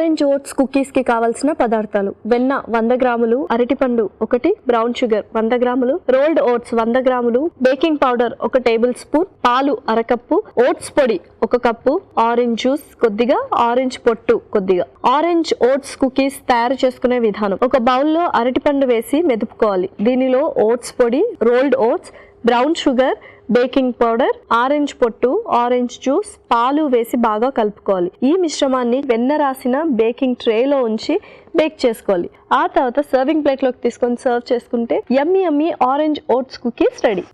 Orange oats cookies కి కావాల్సిన పదార్థాలు: వెన్న 100 గ్రాములు, అరటిపండు 1, బ్రౌన్ షుగర్ 100 గ్రాములు, రోల్డ్ ఓట్స్ 100 గ్రాములు, బేకింగ్ పౌడర్ 1 టేబుల్ స్పూన్, పాలు అరకప్పు, ఓట్స్ పొడి 1 కప్పు, ఆరెంజ్ జ్యూస్ కొద్దిగా, ఆరెంజ్ పొట్టు కొద్దిగా. ఆరెంజ్ ఓట్స్ కుకీస్ తయారు చేసుకునే విధానం: ఒక బౌల్లో అరటిపండు వేసి మెదుపుకోవాలి. దీనిలో ఓట్స్ పొడి, rolled oats, brown sugar, baking powder, orange పొట్టు, ఆరెంజ్ జ్యూస్, పాలు వేసి బాగా కలుపుకోవాలి. ఈ మిశ్రమాన్ని వెన్న రాసిన బేకింగ్ ట్రేలో ఉంచి బేక్ చేసుకోవాలి. ఆ తర్వాత సర్వింగ్ ప్లేట్లోకి తీసుకొని సర్వ్ చేసుకుంటే యమ్మీ ఆరెంజ్ ఓట్స్ కుకీస్ రెడీ.